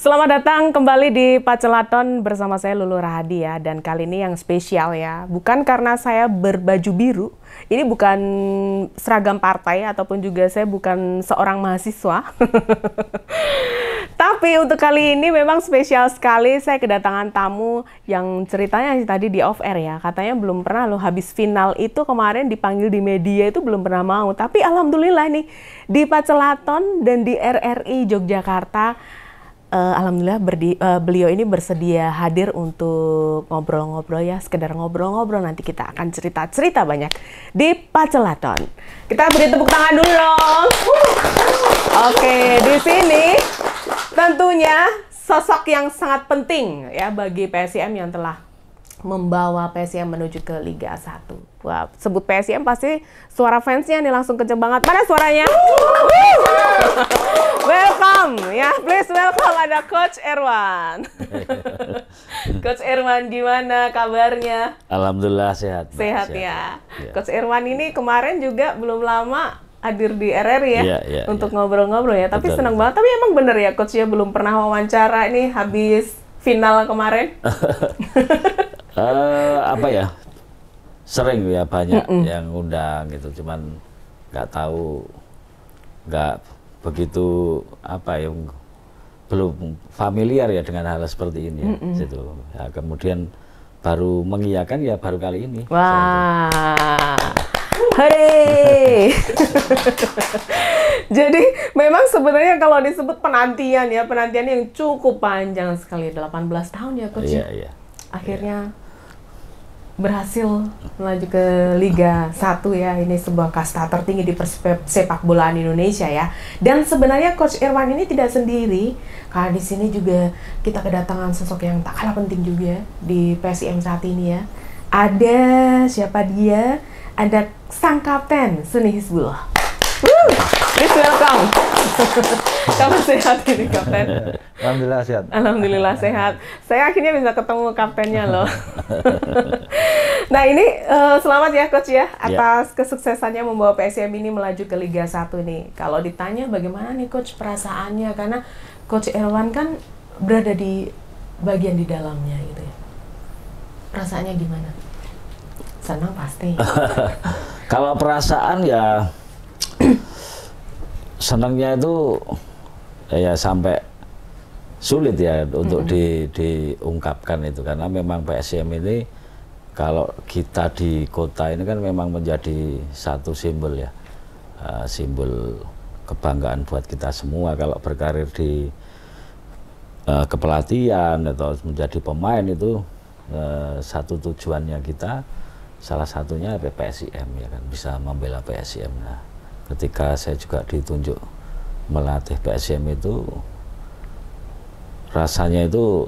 Selamat datang kembali di Pacelaton bersama saya Lulu Rahadi ya. Dan kali ini yang spesial ya, bukan karena saya berbaju biru. Ini bukan seragam partai ataupun juga saya bukan seorang mahasiswa. Tapi untuk kali ini memang spesial sekali, saya kedatangan tamu yang ceritanya tadi di off air ya. Katanya belum pernah loh habis final itu kemarin dipanggil di media itu belum pernah mau. Tapi alhamdulillah nih di Pacelaton dan di RRI Yogyakarta, alhamdulillah beliau ini bersedia hadir untuk ngobrol-ngobrol ya, sekedar ngobrol-ngobrol. Nanti kita akan cerita-cerita banyak di Pacelaton. Kita beri tepuk tangan dulu dong. Oke, di sini tentunya sosok yang sangat penting ya bagi PSIM yang telah membawa PSIM menuju ke Liga 1. Wah, sebut PSIM pasti suara fansnya nih langsung kenceng banget. Mana suaranya? Welcome ya, please welcome ada Coach Erwan. Coach Erwan, gimana kabarnya? Alhamdulillah sehat. Sehat ya. Coach Erwan ini kemarin juga belum lama hadir di RRI ya, untuk ngobrol-ngobrol ya. Tapi senang banget. Tapi emang bener ya Coach ya, belum pernah wawancara ini habis final kemarin. Apa ya? Sering ya banyak yang undang gitu, cuman nggak tahu, nggak begitu apa ya, belum familiar ya dengan hal seperti ini ya, gitu. Ya, kemudian baru mengiyakan ya baru kali ini. Wah, hore! Jadi memang sebenarnya kalau disebut penantian ya, penantian yang cukup panjang sekali, 18 tahun ya Coach. Iya. Akhirnya berhasil melaju ke Liga 1 ya. Ini sebuah kasta tertinggi di sepak bolaan Indonesia ya. Dan sebenarnya Coach Erwan ini tidak sendiri, karena di sini juga kita kedatangan sosok yang tak kalah penting juga di PSIM saat ini ya. Ada siapa dia? Ada sang kapten Suni Hizbullah. Please welcome. Kamu sehat ini Kapten? Alhamdulillah sehat. Alhamdulillah sehat. Saya akhirnya bisa ketemu kaptennya loh. Nah ini selamat ya Coach ya atas kesuksesannya membawa PSIM ini melaju ke Liga 1 nih. Kalau ditanya bagaimana nih Coach perasaannya, karena Coach Erwan kan berada di bagian di dalamnya gitu ya. Perasaannya gimana? Senang pasti. Kalau perasaan ya senangnya itu ya sampai sulit ya untuk diungkapkan itu, karena memang PSIM ini kalau kita di kota ini kan memang menjadi satu simbol ya, simbol kebanggaan buat kita semua. Kalau berkarir di kepelatihan atau menjadi pemain itu satu tujuannya kita, salah satunya PSIM ya kan, bisa membela PSIM. Nah, ketika saya juga ditunjuk melatih PSIM itu rasanya itu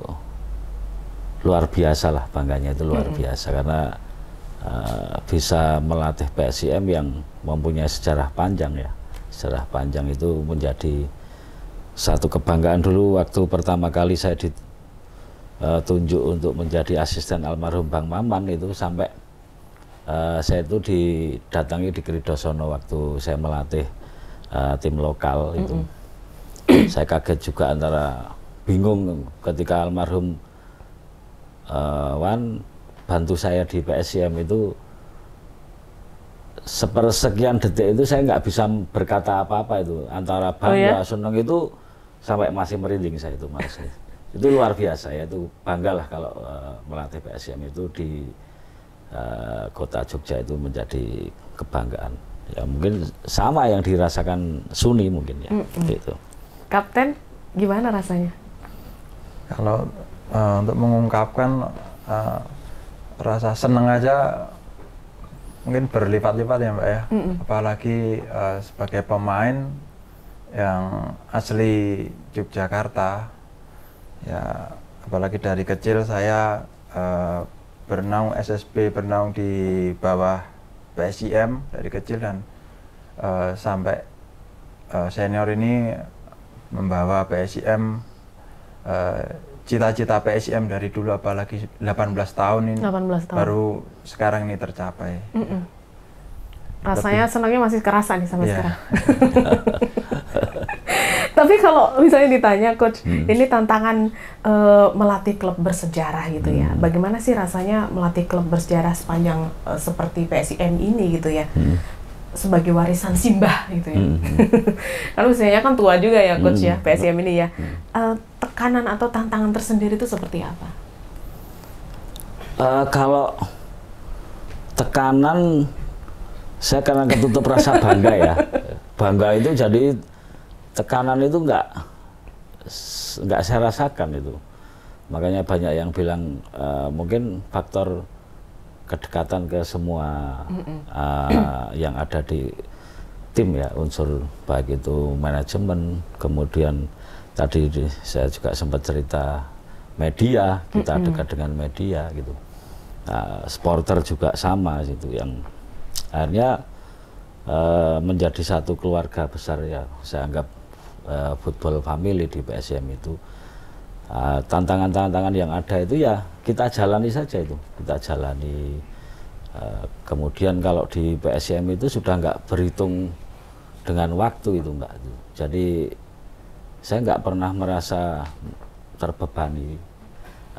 luar biasa lah, bangganya itu luar biasa, karena bisa melatih PSIM yang mempunyai sejarah panjang ya. Sejarah panjang itu menjadi satu kebanggaan. Dulu waktu pertama kali saya ditunjuk untuk menjadi asisten almarhum Bang Maman itu, sampai saya itu didatangi di Kridosono waktu saya melatih tim lokal itu. Saya kaget juga, antara bingung ketika almarhum Wan bantu saya di PSIM itu, sepersekian detik itu saya nggak bisa berkata apa-apa itu, antara bangga, senang itu sampai masih merinding saya itu Mas. Itu luar biasa ya, itu banggalah kalau melatih PSIM itu di kota Jogja, itu menjadi kebanggaan ya. Mungkin sama yang dirasakan Suni mungkin ya. Gitu. Kapten, gimana rasanya? Kalau untuk mengungkapkan rasa senang aja mungkin berlipat-lipat ya Mbak ya. Apalagi sebagai pemain yang asli Yogyakarta ya, apalagi dari kecil saya bernaung SSB, bernaung di bawah PSIM dari kecil, dan sampai senior ini membawa PSIM, cita-cita PSIM dari dulu, apalagi 18 tahun ini 18 tahun. baru sekarang ini tercapai. Rasanya senangnya masih kerasa nih sampai sekarang. Tapi kalau misalnya ditanya Coach, ini tantangan melatih klub bersejarah gitu ya. Bagaimana sih rasanya melatih klub bersejarah sepanjang seperti PSIM ini gitu ya? Sebagai warisan simbah gitu ya. Karena usianya kan tua juga ya Coach ya, PSIM ini ya. Tekanan atau tantangan tersendiri itu seperti apa? Kalau tekanan, saya karena ketutup rasa bangga ya. Bangga itu jadi tekanan itu nggak saya rasakan itu. Makanya banyak yang bilang mungkin faktor kedekatan ke semua yang ada di tim ya, unsur baik itu manajemen, kemudian tadi saya juga sempat cerita media, kita dekat dengan media gitu. Supporter juga sama gitu, yang akhirnya menjadi satu keluarga besar ya. Saya anggap football family di PSIM itu. Tantangan-tantangan yang ada itu ya kita jalani saja itu, kita jalani. Kemudian kalau di PSIM itu sudah nggak berhitung dengan waktu itu enggak. Jadi saya nggak pernah merasa terbebani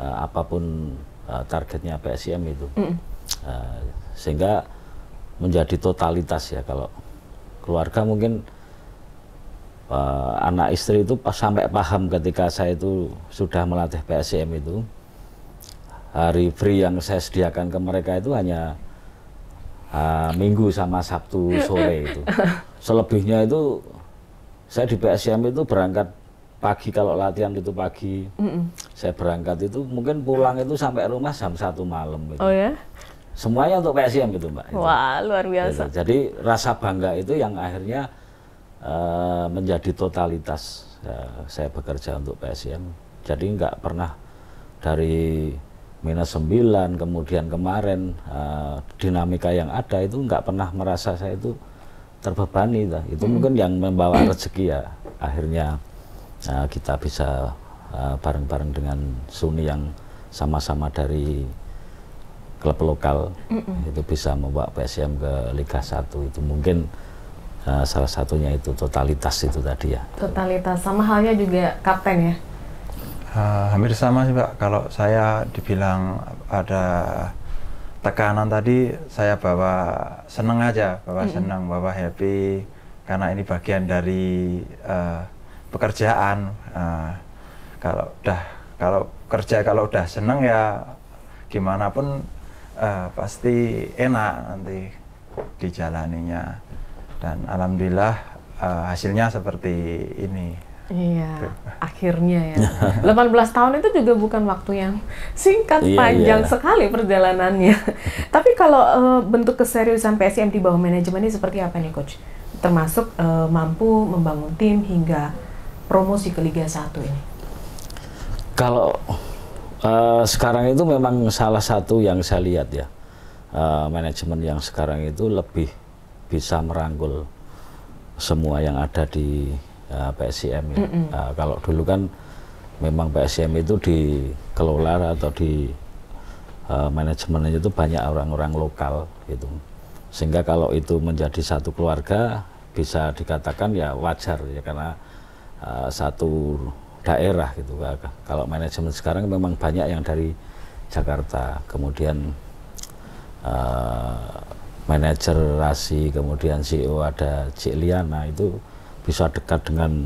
apapun targetnya PSIM itu, sehingga menjadi totalitas ya. Kalau keluarga mungkin anak istri itu sampai paham ketika saya itu sudah melatih PSIM itu, hari free yang saya sediakan ke mereka itu hanya Minggu sama Sabtu sore itu. Selebihnya itu saya di PSIM itu berangkat pagi, kalau latihan itu pagi, saya berangkat itu mungkin pulang itu sampai rumah jam 1 malam gitu. Oh ya? Semuanya untuk PSIM gitu Mbak. Wah, luar biasa. Gitu. Jadi rasa bangga itu yang akhirnya menjadi totalitas saya bekerja untuk PSIM. Jadi nggak pernah dari -9, kemudian kemarin dinamika yang ada itu nggak pernah merasa saya itu terbebani. Itu mungkin yang membawa rezeki ya, akhirnya kita bisa bareng-bareng dengan Suni yang sama-sama dari klub lokal, itu bisa membawa PSIM ke Liga 1. Itu mungkin salah satunya itu totalitas itu tadi ya. Totalitas, sama halnya juga kapten ya? Hampir sama sih Pak. Kalau saya dibilang ada tekanan tadi, saya bawa seneng aja, seneng, bawa happy, karena ini bagian dari pekerjaan. Kalau kerja kalau udah seneng ya gimana pun pasti enak nanti dijalaninya, dan alhamdulillah hasilnya seperti ini. Iya, akhirnya ya. 18 tahun itu juga bukan waktu yang singkat, panjang sekali perjalanannya. Tapi kalau bentuk keseriusan PSIM di bawah manajemen ini seperti apa nih Coach? Termasuk mampu membangun tim hingga promosi ke Liga 1 ini. Kalau sekarang itu memang salah satu yang saya lihat ya, manajemen yang sekarang itu lebih bisa merangkul semua yang ada di PSIM ya. Kalau dulu kan memang PSIM itu dikelola atau di manajemennya itu banyak orang-orang lokal gitu, sehingga kalau itu menjadi satu keluarga bisa dikatakan ya wajar ya, karena satu daerah gitu. Kalau manajemen sekarang memang banyak yang dari Jakarta, kemudian manajer Rasi, kemudian CEO ada Cik Liana, itu bisa dekat dengan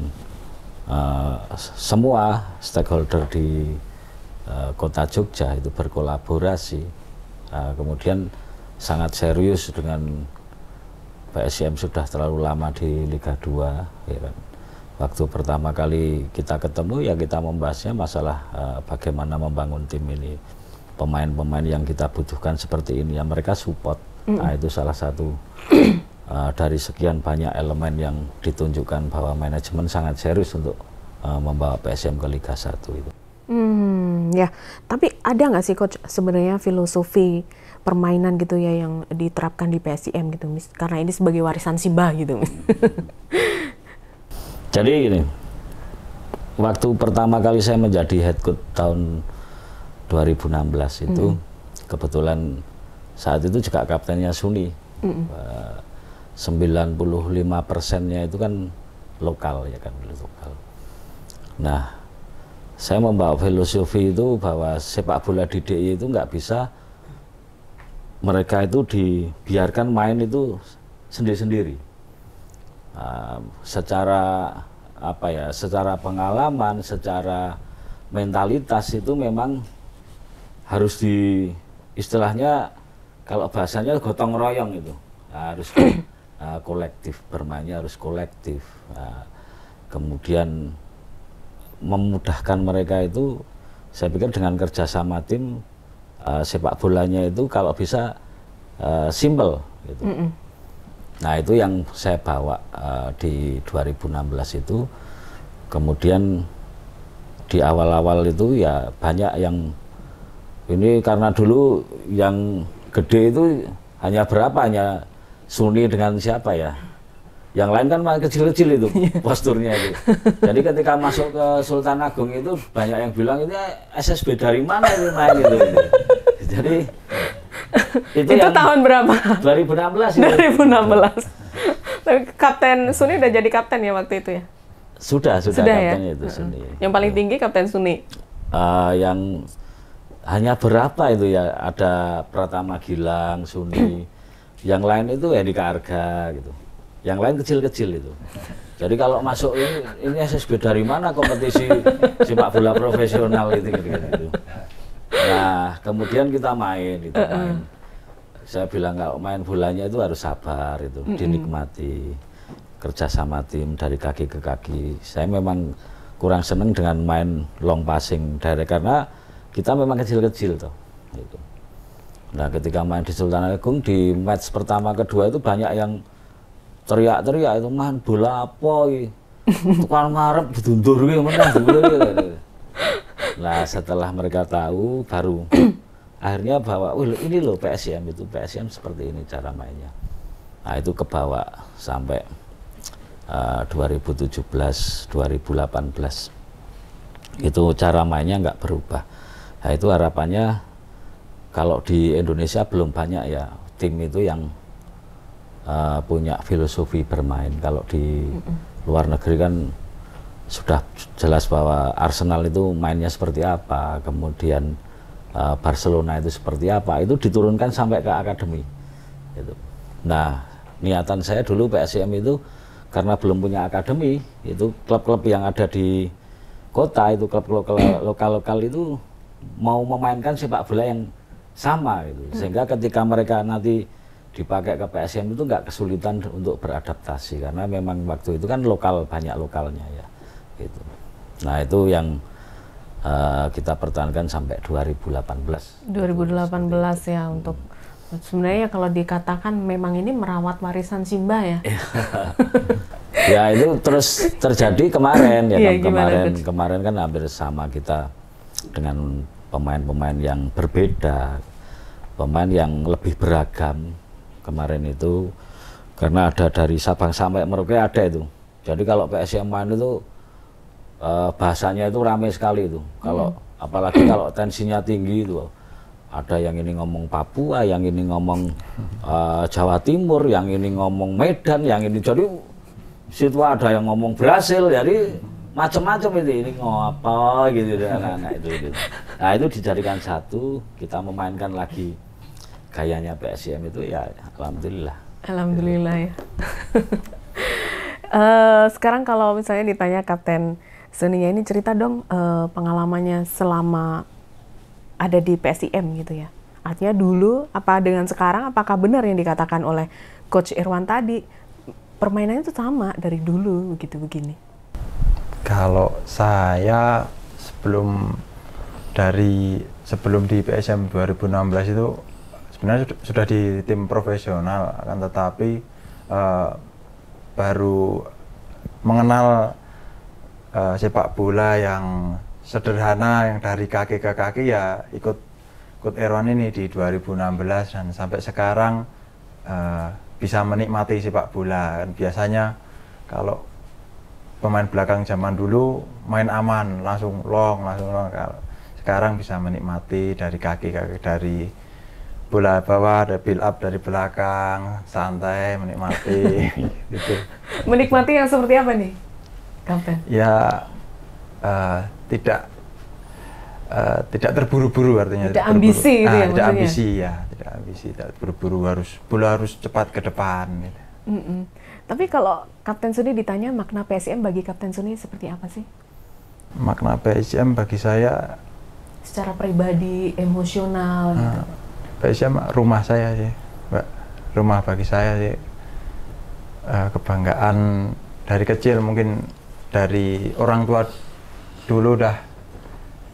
semua stakeholder di kota Jogja, itu berkolaborasi. Kemudian sangat serius dengan PSIM, sudah terlalu lama di Liga 2 ya kan. Waktu pertama kali kita ketemu ya kita membahasnya masalah bagaimana membangun tim ini, pemain-pemain yang kita butuhkan seperti ini, yang mereka support. Nah, itu salah satu dari sekian banyak elemen yang ditunjukkan bahwa manajemen sangat serius untuk membawa PSIM ke Liga 1 itu. Ya, tapi ada nggak sih Coach sebenarnya filosofi permainan gitu ya yang diterapkan di PSIM gitu, karena ini sebagai warisan Simbah gitu. Jadi gini, waktu pertama kali saya menjadi head coach tahun 2016 itu, kebetulan saat itu juga kaptennya Suni. 95%-nya itu kan lokal ya kan, lokal. Nah, saya membawa filosofi itu bahwa sepak bola di DIY itu nggak bisa mereka itu dibiarkan main itu sendiri-sendiri. Secara apa ya, secara pengalaman, secara mentalitas itu memang harus istilahnya kalau bahasanya gotong royong itu harus kolektif, bermainnya harus kolektif. Kemudian memudahkan mereka itu, saya pikir dengan kerjasama tim sepak bolanya itu kalau bisa simple gitu. Nah itu yang saya bawa di 2016 itu. Kemudian di awal-awal itu ya banyak yang ini, karena dulu yang gede itu hanya berapa, hanya Suni dengan siapa ya, yang lain kan masih kecil-kecil itu posturnya itu. Jadi ketika masuk ke Sultan Agung itu banyak yang bilang ini SSB dari mana ini main itu. Jadi itu tahun berapa? 2016 itu. 2016. Tapi Kapten Suni udah jadi kapten ya waktu itu ya? Sudah kapten ya? itu Suni. Yang paling tinggi Kapten Suni? Yang hanya berapa itu ya, ada Pratama Gilang, Suni, yang lain itu Hendika Arga gitu. Yang lain kecil-kecil itu. Jadi kalau masuk ini SSB dari mana, kompetisi sepak bola profesional itu gitu. Nah, kemudian kita main. Saya bilang kalau main bolanya itu harus sabar itu, dinikmati. Kerjasama tim dari kaki ke kaki. Saya memang kurang seneng dengan main long passing direct karena kita memang kecil-kecil tuh. Gitu. Nah, ketika main di Sultan Agung di match pertama kedua itu banyak yang teriak-teriak itu, main bola apa iki? Tukang ngarep ditundur ki meneh. Nah, setelah mereka tahu baru akhirnya bahwa ini loh PSM itu, PSM seperti ini cara mainnya. Nah, itu kebawa sampai 2017, 2018. Itu cara mainnya nggak berubah. Nah, itu harapannya kalau di Indonesia belum banyak ya tim itu yang punya filosofi bermain. Kalau di luar negeri kan sudah jelas bahwa Arsenal itu mainnya seperti apa, kemudian Barcelona itu seperti apa, itu diturunkan sampai ke akademi. Gitu. Nah, niatan saya dulu PSM itu karena belum punya akademi, itu klub-klub yang ada di kota itu, klub lokal itu mau memainkan sepak bola yang sama gitu. Sehingga ketika mereka nanti dipakai ke PSM itu nggak kesulitan untuk beradaptasi karena memang waktu itu kan lokal, banyak lokalnya ya gitu. Nah, itu yang kita pertahankan sampai 2018 ya, untuk sebenarnya kalau dikatakan memang ini merawat warisan Simba ya. Ya itu terus terjadi kemarin ya kan, kemarin kan hampir sama kita dengan pemain-pemain yang berbeda, pemain yang lebih beragam kemarin itu, karena ada dari Sabang sampai Merauke ada itu. Jadi kalau PSM main itu bahasanya itu ramai sekali itu. Kalau apalagi kalau tensinya tinggi itu, ada yang ini ngomong Papua, yang ini ngomong Jawa Timur, yang ini ngomong Medan, yang ini jadi situ ada yang ngomong Brasil, jadi macam-macam itu, ini ngapa gitu anak-anak itu. Nah, itu dijadikan satu, kita memainkan lagi gayanya PSM itu ya, alhamdulillah. Alhamdulillah ya. Sekarang kalau misalnya ditanya Kapten Suni ini, cerita dong pengalamannya selama ada di PSIM gitu ya. Artinya dulu apa dengan sekarang, apakah benar yang dikatakan oleh Coach Irwan tadi, permainannya itu sama dari dulu begitu begini? Kalau saya sebelum di PSM 2016 itu sebenarnya sudah di tim profesional, akan tetapi baru mengenal sepak bola yang sederhana, yang dari kaki ke kaki ya ikut Irwan ini di 2016, dan sampai sekarang bisa menikmati sepak bola. Dan biasanya kalau pemain belakang zaman dulu main aman, langsung long. Sekarang bisa menikmati dari kaki dari bola bawah, ada build up dari belakang, santai menikmati. Gitu. Menikmati yang seperti apa nih? Kapten? Ya tidak terburu-buru artinya. Tidak ambisi gitu ya tidak maksudnya? ambisi ya, tidak ambisi, tidak terburu-buru, harus cepat ke depan. Gitu. Tapi kalau Kapten Suni ditanya makna PSIM bagi Kapten Suni seperti apa sih? Makna PSIM bagi saya Secara pribadi, emosional gitu. PSIM rumah saya sih, Mbak. Rumah bagi saya sih. Kebanggaan dari kecil, mungkin dari orang tua dulu dah.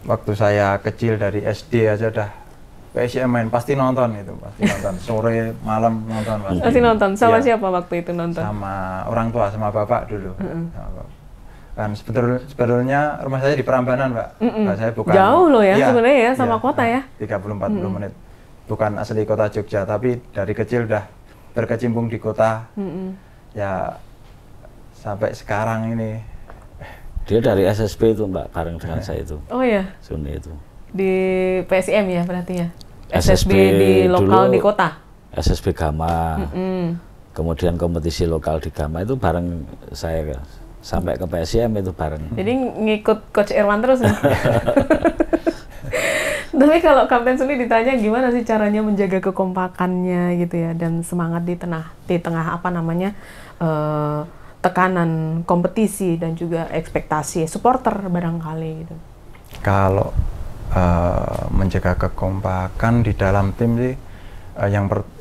Waktu saya kecil dari SD aja dah PSIM main pasti nonton itu, pasti nonton sore malam nonton Pasti nonton sama Iya. siapa waktu itu nonton? Sama orang tua, sama bapak dulu. Sama bapak. Kan sebetulnya rumah saya di Prambanan, Mbak. Nah, saya bukan Jauh loh ya iya, sebenarnya ya sama iya, kota ya. 30-40 menit. Bukan asli kota Jogja, tapi dari kecil udah berkecimpung di kota. Ya sampai sekarang ini. Dia dari SSB itu Mbak, bareng dengan saya itu. Oh ya, Suni itu. di PSIM ya berarti ya? SSB di lokal dulu, di kota? SSB Gama. Kemudian kompetisi lokal di Gama itu bareng saya sampai ke PSIM itu bareng. Jadi ngikut Coach Irwan terus nih? Tapi kalau Kapten Suni ditanya gimana sih caranya menjaga kekompakannya gitu ya, dan semangat di tengah apa namanya, tekanan kompetisi dan juga ekspektasi supporter barangkali gitu. Kalau menjaga kekompakan di dalam tim sih,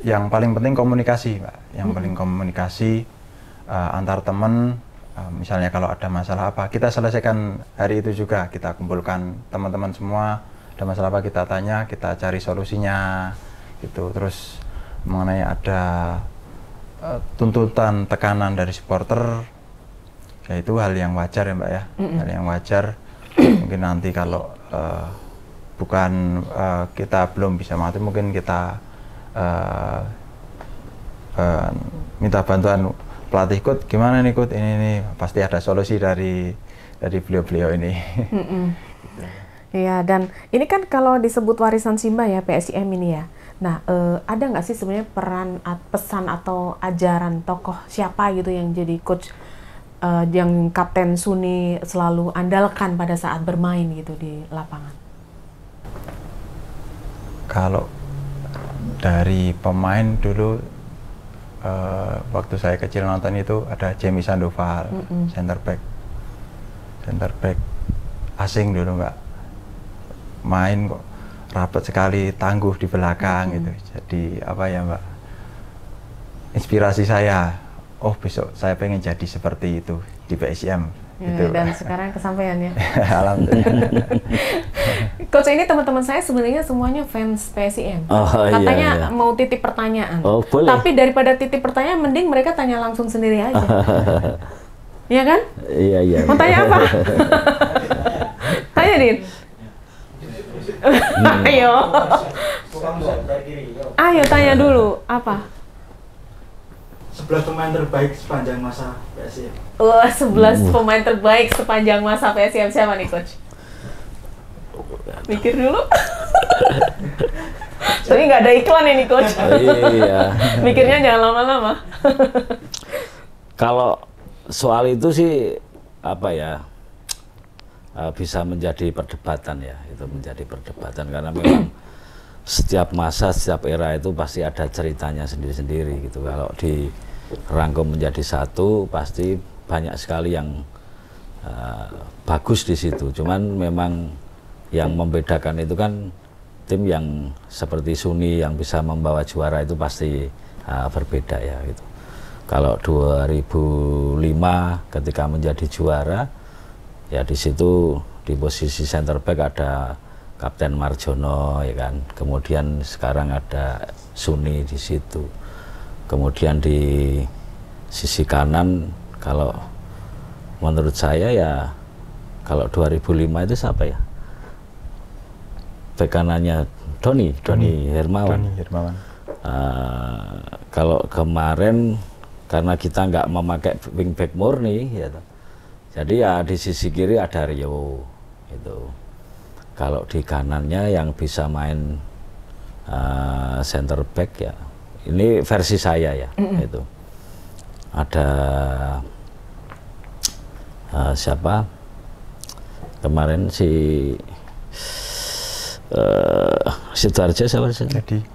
yang paling penting komunikasi, Mbak. Yang paling komunikasi antar teman. Misalnya kalau ada masalah apa, kita selesaikan hari itu juga. Kita kumpulkan teman-teman semua, ada masalah apa kita tanya, kita cari solusinya gitu. Terus mengenai ada tuntutan, tekanan dari supporter, ya itu hal yang wajar ya Mbak ya, hal yang wajar. Mungkin nanti kalau bukan kita belum bisa mati, mungkin kita minta bantuan pelatih, Coach gimana nih Coach, ini pasti ada solusi dari beliau-beliau ini. Iya, dan ini kan kalau disebut warisan Simba ya PSIM ini ya. Nah, ada nggak sih sebenarnya peran, pesan atau ajaran tokoh siapa gitu yang jadi coach, yang Kapten Suni selalu andalkan pada saat bermain gitu di lapangan? Kalau dari pemain dulu, waktu saya kecil nonton itu ada Jamie Sandoval, center back asing dulu Mbak, main kok rapat sekali, tangguh di belakang gitu. Jadi apa ya Mbak, inspirasi saya, oh besok saya pengen jadi seperti itu di PSIM. Ya, gitu. dan sekarang kesampaian ya. Alhamdulillah. Coach, ini teman-teman saya sebenarnya semuanya fans PSIM. Oh, Katanya iya. mau titip pertanyaan. Oh, boleh. Tapi daripada titip pertanyaan, mending mereka tanya langsung sendiri aja. Iya kan? Iya, iya. Mau tanya apa? Tanya, Din. Ayo. Ayo tanya dulu. Apa? 11 pemain terbaik sepanjang masa PSIM. Wah, 11 pemain terbaik sepanjang masa PSIM. Siapa nih, Coach? Mikir dulu. Tapi nggak ada iklan ini, Coach. Iya. Mikirnya jangan lama-lama. Kalau soal itu sih apa ya, bisa menjadi perdebatan ya, itu menjadi perdebatan karena memang setiap masa, setiap era itu pasti ada ceritanya sendiri-sendiri gitu. Kalau dirangkum menjadi satu, pasti banyak sekali yang bagus di situ. Cuman memang yang membedakan itu kan tim yang seperti Suni yang bisa membawa juara itu pasti berbeda ya gitu. Kalau 2005 ketika menjadi juara, ya di situ di posisi center back ada Kapten Marjono ya kan. Kemudian sekarang ada Suni di situ. Kemudian di sisi kanan kalau menurut saya ya kalau 2005 itu siapa ya? Bek kanannya Doni Hermawan. Kalau kemarin karena kita nggak memakai wingback murni ya, jadi ya di sisi kiri ada Rio itu. Kalau di kanannya yang bisa main center back ya, ini versi saya ya, itu ada siapa kemarin si Sidoarjo siapa sih?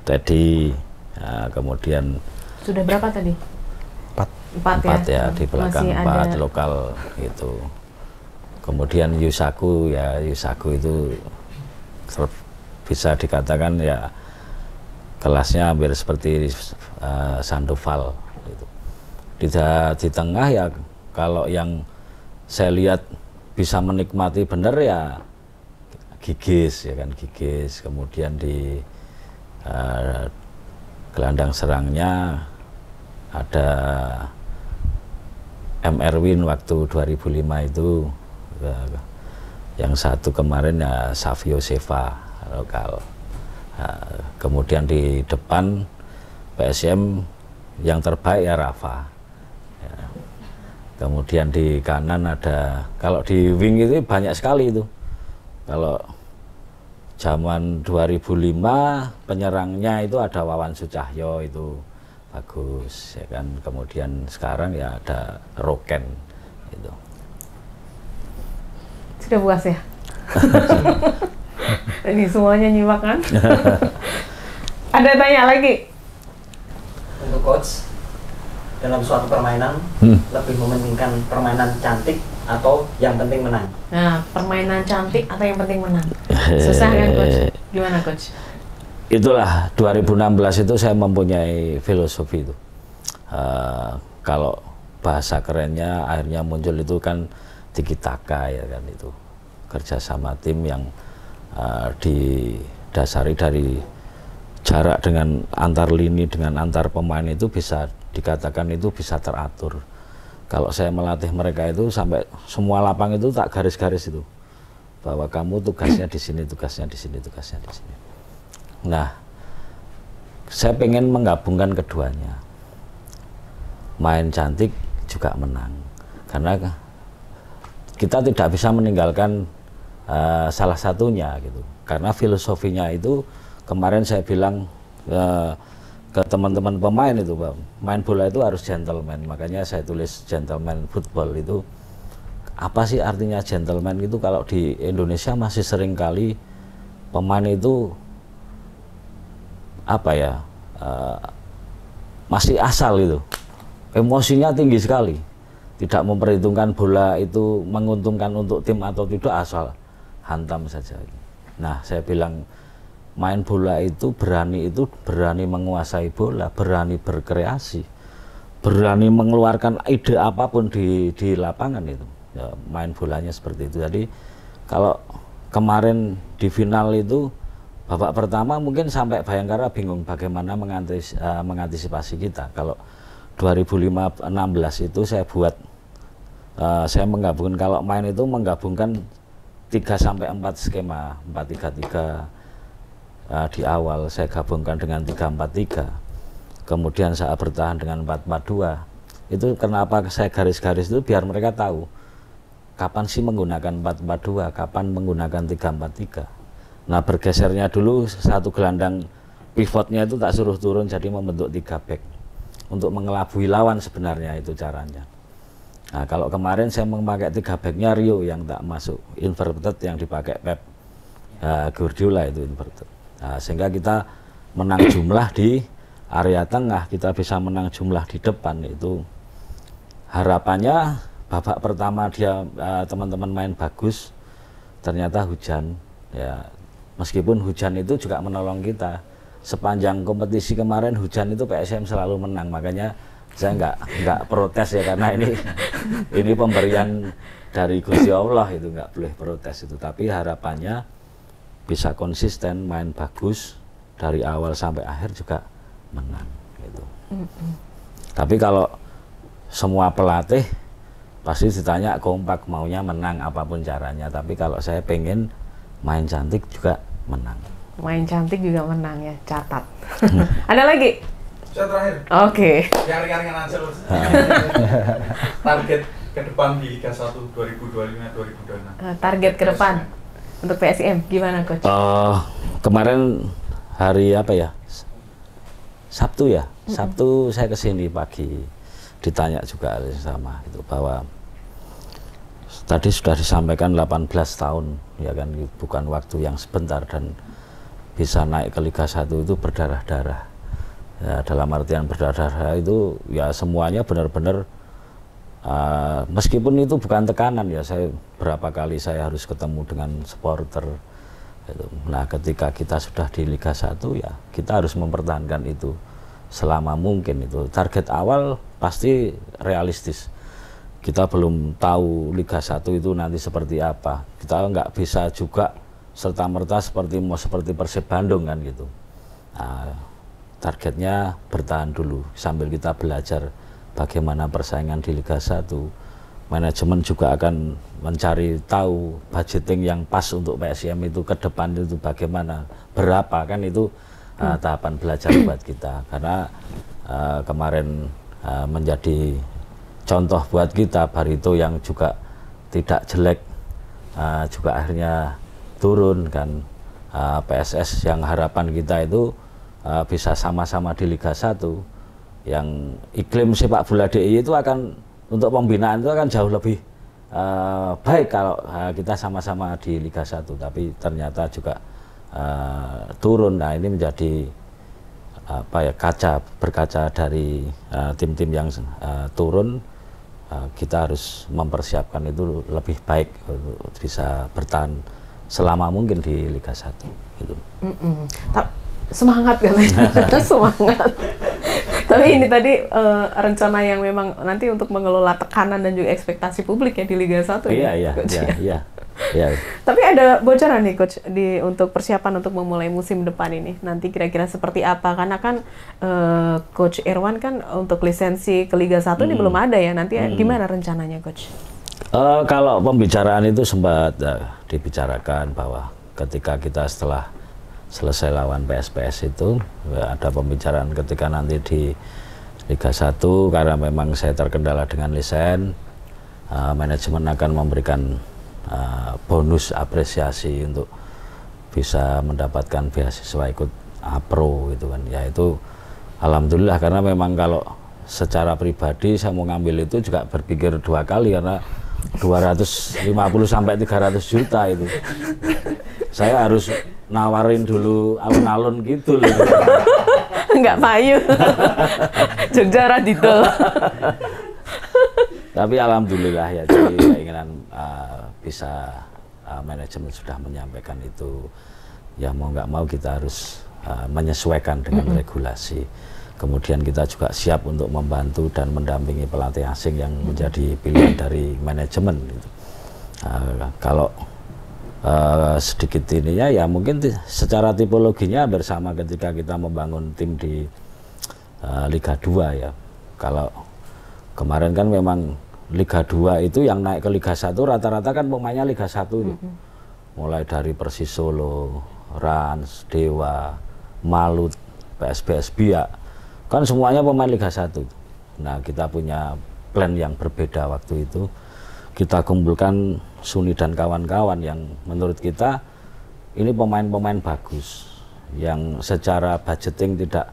Teddy. Nah, kemudian Sudah berapa tadi? 4. 4 ya di belakang Masih 4 ada. lokal itu. Kemudian Yusaku itu bisa dikatakan ya kelasnya hampir seperti Sandoval gitu. Di tengah ya kalau yang saya lihat bisa menikmati benar ya Gigis ya kan, Gigis. Kemudian di gelandang serangnya ada M. Erwin waktu 2005 itu, yang satu kemarin ya Savio Seva lokal. Kemudian di depan PSM yang terbaik ya Rafa. Ya. Kemudian di kanan ada, kalau di wing itu banyak sekali itu. Kalau zaman 2005 penyerangnya itu ada Wawan Sucahyo, itu bagus ya kan. Kemudian sekarang ya ada Roken itu. Sudah puas ya? Ini semuanya nyimak kan? Ada tanya lagi? Untuk coach, dalam suatu permainan lebih mementingkan permainan cantik atau yang penting menang? Nah, permainan cantik atau yang penting menang? Susah kan coach? Gimana coach? Itulah 2016 itu saya mempunyai filosofi itu. Kalau bahasa kerennya akhirnya muncul itu kan tiki taka ya kan, itu kerjasama tim yang didasari dari jarak dengan antar lini dengan antar pemain itu bisa dikatakan itu bisa teratur. Kalau saya melatih mereka itu sampai semua lapang itu tak garis-garis itu, bahwa kamu tugasnya di sini, tugasnya di sini, tugasnya di sini. Nah, saya pengen menggabungkan keduanya, main cantik juga menang, karena kita tidak bisa meninggalkan salah satunya gitu. Karena filosofinya itu kemarin saya bilang ke teman-teman pemain itu, Bang, main bola itu harus gentleman. Makanya saya tulis gentleman football itu. Apa sih artinya gentleman itu? Kalau di Indonesia masih sering kali pemain itu apa ya, masih asal itu, emosinya tinggi sekali, tidak memperhitungkan bola itu menguntungkan untuk tim atau tidak, asal hantam saja. Nah, saya bilang main bola itu berani menguasai bola, berani berkreasi, berani mengeluarkan ide apapun di lapangan itu. Ya, main bolanya seperti itu. Jadi kalau kemarin di final itu babak pertama mungkin sampai Bayangkara bingung bagaimana mengantisipasi kita. Kalau 2016 itu saya buat, saya menggabungkan, kalau main itu menggabungkan 3-4 skema, 4-3-3. Di awal saya gabungkan dengan 3-4-3, kemudian saya bertahan dengan 4-4-2. Itu kenapa saya garis-garis itu, biar mereka tahu kapan sih menggunakan 4-4-2, kapan menggunakan 3-4-3. Nah, bergesernya dulu satu gelandang pivotnya itu tak suruh turun, jadi membentuk 3 back untuk mengelabui lawan, sebenarnya itu caranya. Nah, kalau kemarin saya memakai 3 backnya Rio yang tak masuk, inverted yang dipakai Pep Guardiola itu inverted. Nah, sehingga kita menang jumlah di area tengah, kita bisa menang jumlah di depan. Itu harapannya babak pertama dia teman-teman main bagus, ternyata hujan ya. Meskipun hujan itu juga menolong kita, sepanjang kompetisi kemarin hujan itu PSM selalu menang. Makanya saya nggak protes ya, karena ini pemberian dari Gusti Allah, itu nggak boleh protes itu. Tapi harapannya bisa konsisten, main bagus dari awal sampai akhir juga menang gitu. Tapi kalau semua pelatih pasti ditanya kompak, maunya menang apapun caranya. Tapi kalau saya pengen main cantik juga menang. Main cantik juga menang ya, catat. Ada lagi? Saya terakhir. Oke. Yang ringan-ringan aja loh. Target ke depan di Liga 1 2025-2026. Target ke depan untuk PSM gimana coach? Kemarin hari apa ya? Sabtu ya. Sabtu saya kesini pagi, ditanya juga sama itu, bahwa tadi sudah disampaikan 18 tahun, ya kan, bukan waktu yang sebentar, dan bisa naik ke Liga 1 itu berdarah-darah. Ya, dalam artian berdarah-darah itu ya semuanya benar-benar, meskipun itu bukan tekanan ya, berapa kali saya harus ketemu dengan supporter gitu. Nah, ketika kita sudah di Liga 1 ya kita harus mempertahankan itu selama mungkin. Itu target awal pasti realistis. Kita belum tahu Liga 1 itu nanti seperti apa. Kita nggak bisa juga serta-merta seperti Persib Bandung kan gitu. Nah, targetnya bertahan dulu sambil kita belajar bagaimana persaingan di Liga 1. Manajemen juga akan mencari tahu budgeting yang pas untuk PSIM itu ke depan itu bagaimana, berapa, kan itu tahapan belajar buat kita. Karena kemarin menjadi contoh buat kita, Barito yang juga tidak jelek juga akhirnya turun kan. PSS yang harapan kita itu bisa sama-sama di Liga 1, yang iklim sepak bola DIY itu akan, untuk pembinaan itu akan jauh lebih baik kalau kita sama-sama di Liga 1, tapi ternyata juga turun. Nah, ini menjadi berkaca dari tim-tim yang turun. Kita harus mempersiapkan itu lebih baik untuk bisa bertahan selama mungkin di Liga 1 gitu. Semangat katanya. Semangat. Tapi ini tadi rencana yang memang nanti untuk mengelola tekanan dan juga ekspektasi publik ya di Liga 1 ya. Iya. Tapi ada bocoran nih Coach untuk persiapan untuk memulai musim depan ini. Nanti kira-kira seperti apa? Karena kan Coach Irwan kan untuk lisensi ke Liga 1 ini belum ada ya. Nanti gimana rencananya Coach? Kalau pembicaraan itu sempat dibicarakan bahwa ketika kita setelah selesai lawan PSPS itu ada pembicaraan ketika nanti di Liga 1, karena memang saya terkendala dengan lisen, manajemen akan memberikan bonus apresiasi untuk bisa mendapatkan beasiswa ikut APRO gitu kan. Ya itu alhamdulillah, karena memang kalau secara pribadi saya mau ngambil itu juga berpikir 2 kali, karena 250 sampai 300 juta itu. Saya harus nawarin dulu alun-alun gitu loh. Enggak payu. Jogja Radito. Tapi alhamdulillah ya, jadi keinginan bisa manajemen sudah menyampaikan itu. Ya mau nggak mau kita harus menyesuaikan dengan regulasi. Kemudian kita juga siap untuk membantu dan mendampingi pelatih asing yang menjadi pilihan dari manajemen gitu. Kalau sedikit ininya ya mungkin secara tipologinya bersama ketika kita membangun tim di Liga 2 ya. Kalau kemarin kan memang Liga 2 itu yang naik ke Liga 1 rata-rata kan pemainnya Liga 1 itu. Mulai dari Persis Solo, Rans, Dewa, Malut, PSBS Biak, kan semuanya pemain Liga 1. Nah, kita punya plan yang berbeda waktu itu. Kita kumpulkan Suni dan kawan-kawan yang menurut kita ini pemain-pemain bagus, yang secara budgeting tidak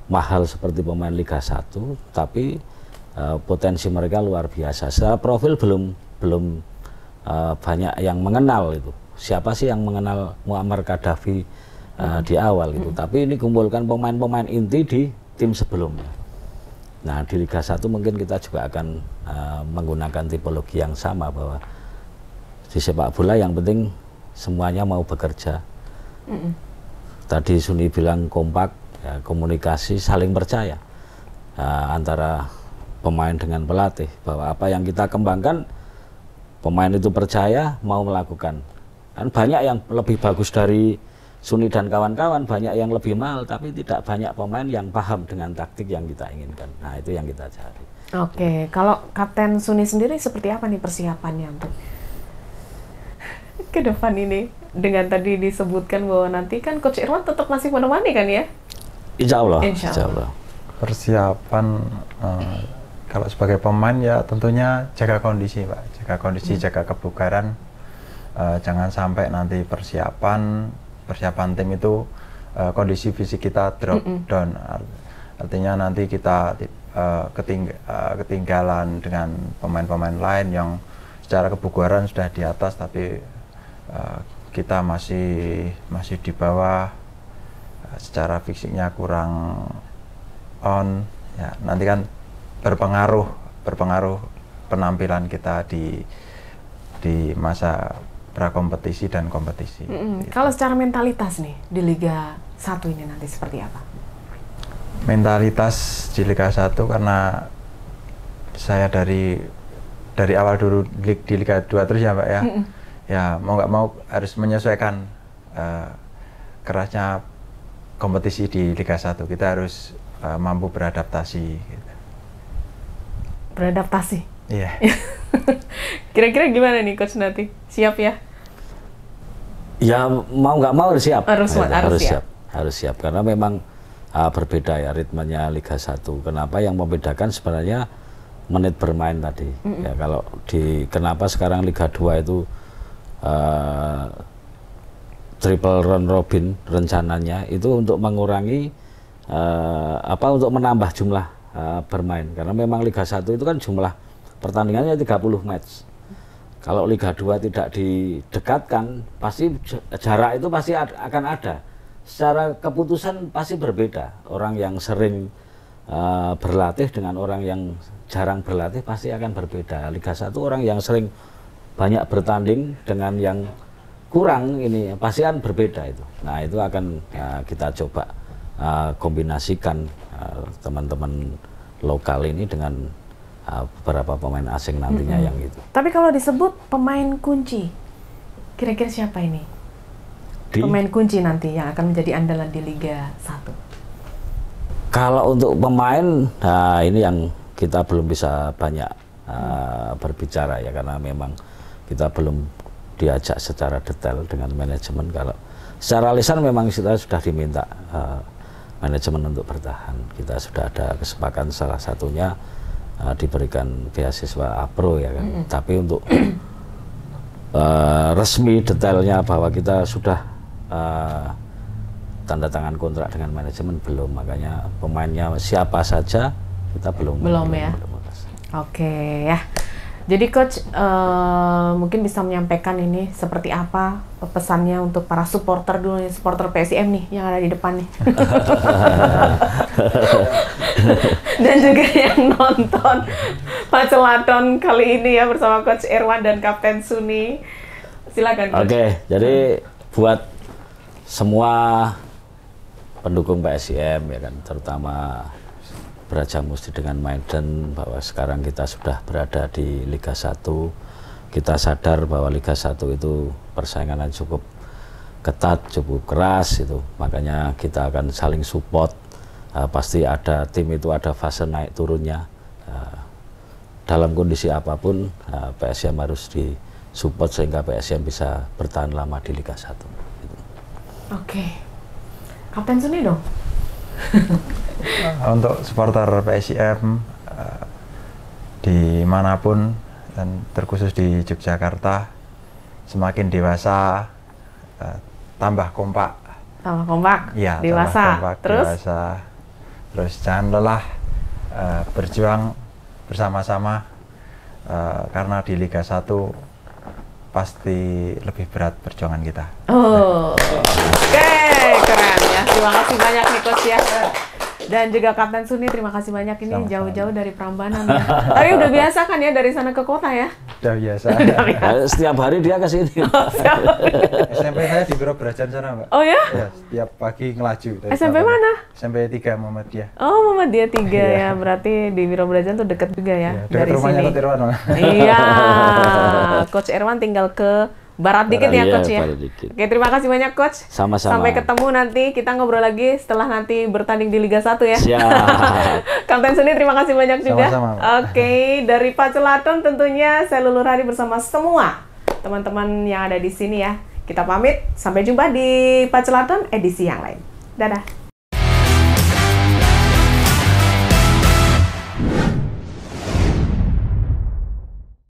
mahal seperti pemain Liga 1, tapi potensi mereka luar biasa. Secara profil belum banyak yang mengenal itu. Siapa sih yang mengenal Muammar Gaddafi di awal itu? Tapi ini kumpulkan pemain-pemain inti di tim sebelumnya. Nah, di Liga 1 mungkin kita juga akan menggunakan tipologi yang sama, bahwa di sepak bola yang penting semuanya mau bekerja. Tadi Suni bilang kompak, ya, komunikasi, saling percaya antara pemain dengan pelatih, bahwa apa yang kita kembangkan pemain itu percaya, mau melakukan. Kan banyak yang lebih bagus dari Suni dan kawan-kawan, banyak yang lebih mahal, tapi tidak banyak pemain yang paham dengan taktik yang kita inginkan. Nah, itu yang kita cari. Oke, kalau Kapten Suni sendiri seperti apa nih persiapannya untuk ke depan ini? Dengan tadi disebutkan bahwa nanti kan Coach Irwan tetap masih menemani kan ya? Insya Allah. Insya Allah. Persiapan kalau sebagai pemain ya tentunya jaga kondisi Pak, jaga kondisi, jaga kebugaran. Jangan sampai nanti persiapan tim itu kondisi fisik kita drop down. Artinya nanti kita ketinggalan dengan pemain-pemain lain yang secara kebugaran sudah di atas, tapi kita masih di bawah, secara fisiknya kurang on, ya nanti kan berpengaruh penampilan kita di masa prakompetisi dan kompetisi. Gitu. Kalau secara mentalitas nih di Liga 1 ini nanti seperti apa? Mentalitas di Liga 1, karena saya dari awal dulu di Liga 2 terus ya Mbak ya. Ya mau nggak mau harus menyesuaikan kerasnya kompetisi di Liga 1. Kita harus mampu beradaptasi gitu. Beradaptasi? Iya. Kira-kira gimana nih Coach nanti? Siap ya? Ya mau nggak mau harus siap. Harus siap. Harus siap karena memang berbeda ya ritmenya Liga 1. Kenapa yang membedakan sebenarnya menit bermain tadi. Ya kalau kenapa sekarang Liga 2 itu triple round robin rencananya itu untuk mengurangi untuk menambah jumlah bermain, karena memang Liga 1 itu kan jumlah pertandingannya 30 match. Kalau Liga 2 tidak didekatkan, pasti jarak itu pasti akan ada. Secara keputusan pasti berbeda. Orang yang sering berlatih dengan orang yang jarang berlatih pasti akan berbeda. Liga 1 orang yang sering banyak bertanding dengan yang kurang ini pasti kan berbeda itu. Nah itu akan kita coba kombinasikan teman-teman lokal ini dengan beberapa pemain asing nantinya yang itu. Tapi kalau disebut pemain kunci, kira-kira siapa ini? Pemain kunci nanti yang akan menjadi andalan di Liga 1. Kalau untuk pemain, nah ini yang kita belum bisa banyak berbicara ya, karena memang kita belum diajak secara detail dengan manajemen. Kalau secara lisan memang kita sudah diminta manajemen untuk bertahan. Kita sudah ada kesepakatan, salah satunya diberikan beasiswa APRO ya kan. Tapi untuk resmi detailnya bahwa kita sudah tanda tangan kontrak dengan manajemen belum, makanya pemainnya siapa saja kita belum ya. Oke ya. Jadi Coach mungkin bisa menyampaikan ini seperti apa pesannya untuk para supporter dulu nih, supporter PSIM nih yang ada di depan nih. Dan juga yang nonton Pacelaton kali ini ya bersama Coach Irwan dan Kapten Suni. Silakan Coach. Oke, jadi buat semua pendukung PSIM ya kan, terutama Brajamusti dengan Maiden, bahwa sekarang kita sudah berada di Liga 1. Kita sadar bahwa Liga 1 itu persaingan cukup ketat, cukup keras itu. Makanya kita akan saling support. Pasti ada tim itu ada fase naik turunnya. Dalam kondisi apapun PSIM harus disupport sehingga PSIM bisa bertahan lama di Liga 1. Gitu. Oke. Kapten Suni dong. Untuk supporter PSIM dimanapun dan terkhusus di Yogyakarta, semakin dewasa, tambah kompak. Tambah kompak, ya, dewasa. Tambah kompak, terus? Dewasa. Terus jangan lelah berjuang bersama-sama, karena di Liga 1 pasti lebih berat perjuangan kita. Oh, oke, keren ya. Terima kasih banyak nih Coach ya. Dan juga Kapten Suni, terima kasih banyak ini jauh-jauh dari Prambanan ya. Tapi udah biasa kan ya dari sana ke kota ya? Udah biasa. Setiap hari dia ke sini. SMP saya di Biro Brajan sana, Mbak. Oh ya? Ya, setiap pagi ngelaju. SMP mana? SMP 3 Muhammadiyah. Oh, Muhammadiyah 3 ya. Berarti di Biro Brajan tuh deket juga ya, dari sini. Coach Irwan. Iya. Coach Irwan tinggal ke barat dikit ya Coach ya. Oke, terima kasih banyak Coach. Sama-sama. Sampai ketemu nanti, kita ngobrol lagi setelah nanti bertanding di Liga 1 ya. Siap. Kapten Suni terima kasih banyak juga. Sama-sama. Oke, dari Pacelaton tentunya saya Lulu Hari bersama semua teman-teman yang ada di sini ya. Kita pamit, sampai jumpa di Pacelaton edisi yang lain. Dadah.